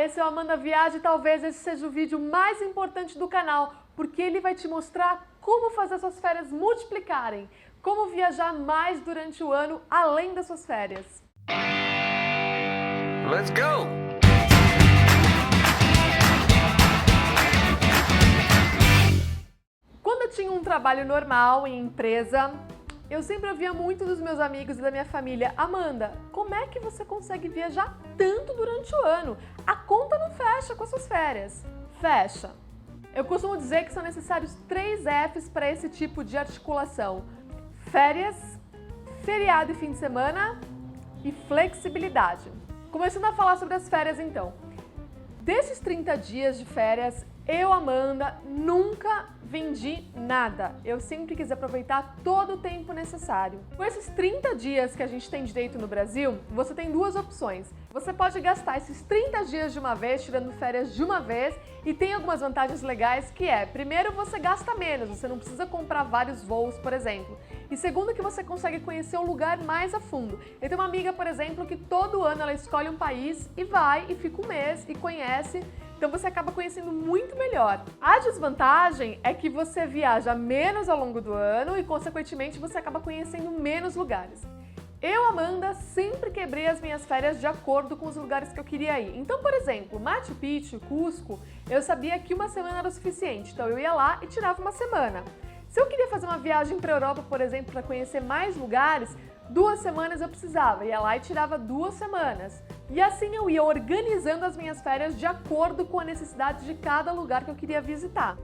esse é o Amanda Viaja e talvez esse seja o vídeo mais importante do canal, porque ele vai te mostrar como fazer suas férias multiplicarem, como viajar mais durante o ano além das suas férias. Let's go! Quando eu tinha um trabalho normal em empresa, eu sempre ouvia muito dos meus amigos e da minha família: Amanda, como é que você consegue viajar tanto durante o ano? A conta não fecha com as suas férias. Fecha. Eu costumo dizer que são necessários 3 Fs para esse tipo de articulação: férias, feriado e fim de semana e flexibilidade. Começando a falar sobre as férias então. Desses 30 dias de férias, eu, Amanda, nunca vendi nada. Eu sempre quis aproveitar todo o tempo necessário. Com esses 30 dias que a gente tem direito no Brasil, você tem 2 opções. Você pode gastar esses 30 dias de uma vez, tirando férias de uma vez, e tem algumas vantagens legais que é, primeiro, você gasta menos, você não precisa comprar vários voos, por exemplo. E segundo, que você consegue conhecer o lugar mais a fundo. Eu tenho uma amiga, por exemplo, que todo ano ela escolhe um país e vai e fica um mês e conhece. Então você acaba conhecendo muito melhor. A desvantagem é que você viaja menos ao longo do ano e, consequentemente, você acaba conhecendo menos lugares. Eu, Amanda, sempre quebrei as minhas férias de acordo com os lugares que eu queria ir. Então, por exemplo, Machu Picchu, Cusco, eu sabia que uma semana era o suficiente, então eu ia lá e tirava uma semana. Se eu queria fazer uma viagem para a Europa, por exemplo, para conhecer mais lugares, 2 semanas eu precisava, ia lá e tirava 2 semanas. E assim eu ia organizando as minhas férias de acordo com a necessidade de cada lugar que eu queria visitar.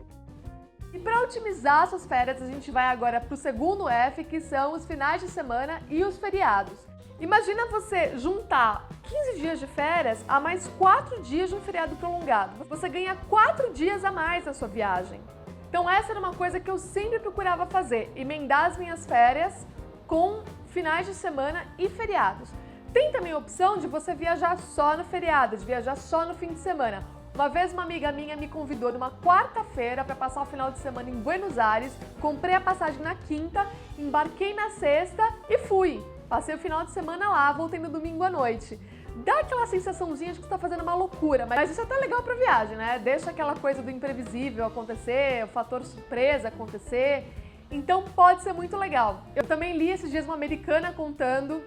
E para otimizar suas férias, a gente vai agora para o segundo F, que são os finais de semana e os feriados. Imagina você juntar 15 dias de férias a mais 4 dias de um feriado prolongado. Você ganha 4 dias a mais na sua viagem. Então essa era uma coisa que eu sempre procurava fazer, emendar as minhas férias com finais de semana e feriados. Tem também a opção de você viajar só no feriado, de viajar só no fim de semana. Uma vez uma amiga minha me convidou numa quarta-feira para passar o final de semana em Buenos Aires, comprei a passagem na quinta, embarquei na sexta e fui. Passei o final de semana lá, voltei no domingo à noite. Dá aquela sensaçãozinha de que você está fazendo uma loucura, mas isso é até legal para viagem, né? Deixa aquela coisa do imprevisível acontecer, o fator surpresa acontecer. Então pode ser muito legal. Eu também li esses dias uma americana contando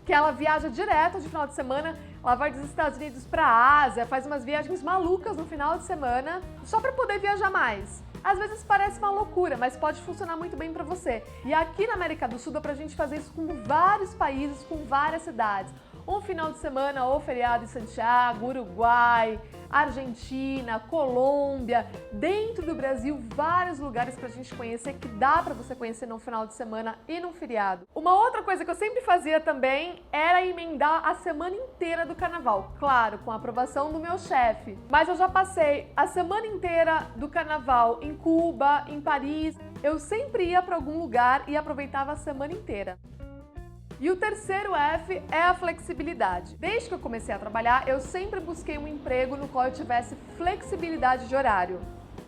que ela viaja direto de final de semana, ela vai dos Estados Unidos para a Ásia, faz umas viagens malucas no final de semana, só para poder viajar mais. Às vezes parece uma loucura, mas pode funcionar muito bem para você. E aqui na América do Sul dá pra gente fazer isso com vários países, com várias cidades. Um final de semana ou feriado em Santiago, Uruguai, Argentina, Colômbia, dentro do Brasil, vários lugares pra gente conhecer que dá pra você conhecer num final de semana e num feriado. Uma outra coisa que eu sempre fazia também era emendar a semana inteira do carnaval, claro, com a aprovação do meu chefe. Mas eu já passei a semana inteira do carnaval em Cuba, em Paris. Eu sempre ia pra algum lugar e aproveitava a semana inteira. E o terceiro F é a flexibilidade. Desde que eu comecei a trabalhar, eu sempre busquei um emprego no qual eu tivesse flexibilidade de horário.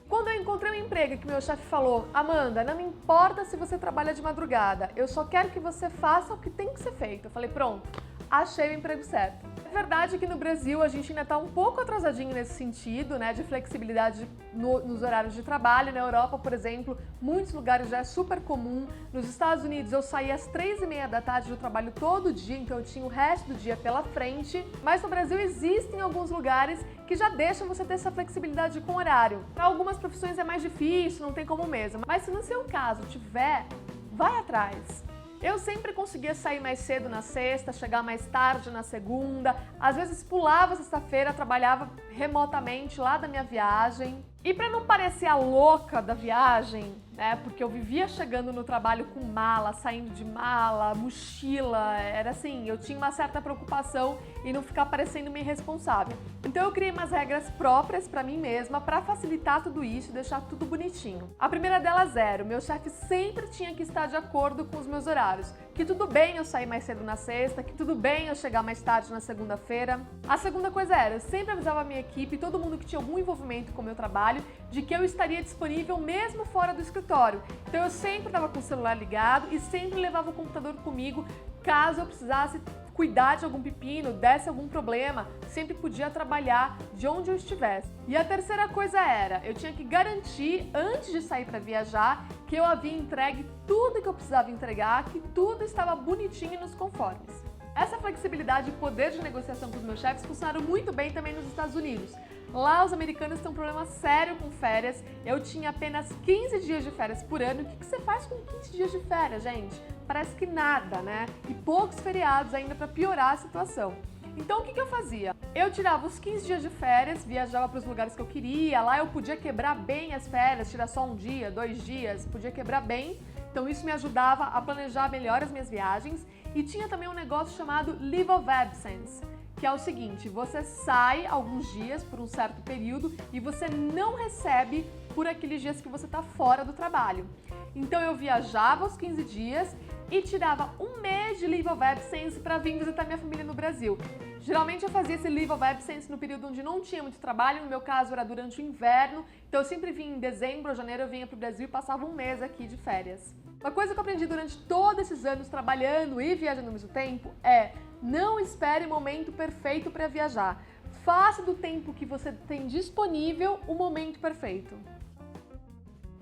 Quando eu encontrei um emprego que meu chefe falou: Amanda, não me importa se você trabalha de madrugada, eu só quero que você faça o que tem que ser feito. Eu falei: pronto, achei o emprego certo. É verdade que no Brasil a gente ainda está um pouco atrasadinho nesse sentido, né, de flexibilidade nos horários de trabalho. Na Europa, por exemplo, muitos lugares já é super comum. Nos Estados Unidos eu saía às 3h30 da tarde do trabalho todo dia, então eu tinha o resto do dia pela frente. Mas no Brasil existem alguns lugares que já deixam você ter essa flexibilidade com horário. Para algumas profissões é mais difícil, não tem como mesmo. Mas se no seu caso tiver, vai atrás. Eu sempre conseguia sair mais cedo na sexta, chegar mais tarde na segunda, às vezes pulava sexta-feira, trabalhava remotamente lá da minha viagem. E para não parecer a louca da viagem, né, porque eu vivia chegando no trabalho com mala, saindo de mala, mochila, era assim, eu tinha uma certa preocupação em não ficar parecendo meio irresponsável. Então eu criei umas regras próprias para mim mesma para facilitar tudo isso e deixar tudo bonitinho. A primeira delas era: o meu chefe sempre tinha que estar de acordo com os meus horários. Que tudo bem eu sair mais cedo na sexta, que tudo bem eu chegar mais tarde na segunda-feira. A segunda coisa era: eu sempre avisava a minha equipe, todo mundo que tinha algum envolvimento com o meu trabalho, de que eu estaria disponível mesmo fora do escritório. Então eu sempre estava com o celular ligado e sempre levava o computador comigo caso eu precisasse cuidar de algum pepino, desse algum problema, sempre podia trabalhar de onde eu estivesse. E a terceira coisa era, eu tinha que garantir, antes de sair para viajar, que eu havia entregue tudo que eu precisava entregar, que tudo estava bonitinho e nos conformes. Essa flexibilidade e poder de negociação com os meus chefes funcionaram muito bem também nos Estados Unidos. Lá os americanos têm um problema sério com férias. Eu tinha apenas 15 dias de férias por ano. O que você faz com 15 dias de férias, gente? Parece que nada, né? E poucos feriados ainda para piorar a situação. Então o que eu fazia? Eu tirava os 15 dias de férias, viajava para os lugares que eu queria. Lá eu podia quebrar bem as férias, tirar só um dia, 2 dias, podia quebrar bem. Então isso me ajudava a planejar melhor as minhas viagens. E tinha também um negócio chamado Leave of Absence, que é o seguinte, você sai alguns dias por um certo período e você não recebe por aqueles dias que você está fora do trabalho. Então eu viajava os 15 dias e tirava um mês de Leave of Absence para vir visitar minha família no Brasil. Geralmente eu fazia esse Leave of Absence no período onde não tinha muito trabalho, no meu caso era durante o inverno, então eu sempre vinha em dezembro ou janeiro, eu vinha para o Brasil e passava um mês aqui de férias. Uma coisa que eu aprendi durante todos esses anos trabalhando e viajando ao mesmo tempo é: não espere o momento perfeito para viajar. Faça do tempo que você tem disponível o momento perfeito.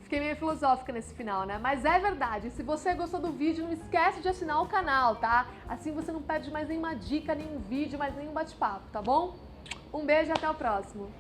Fiquei meio filosófica nesse final, né? Mas é verdade. Se você gostou do vídeo, não esquece de assinar o canal, tá? Assim você não perde mais nenhuma dica, nenhum vídeo, mais nenhum bate-papo, tá bom? Um beijo e até o próximo.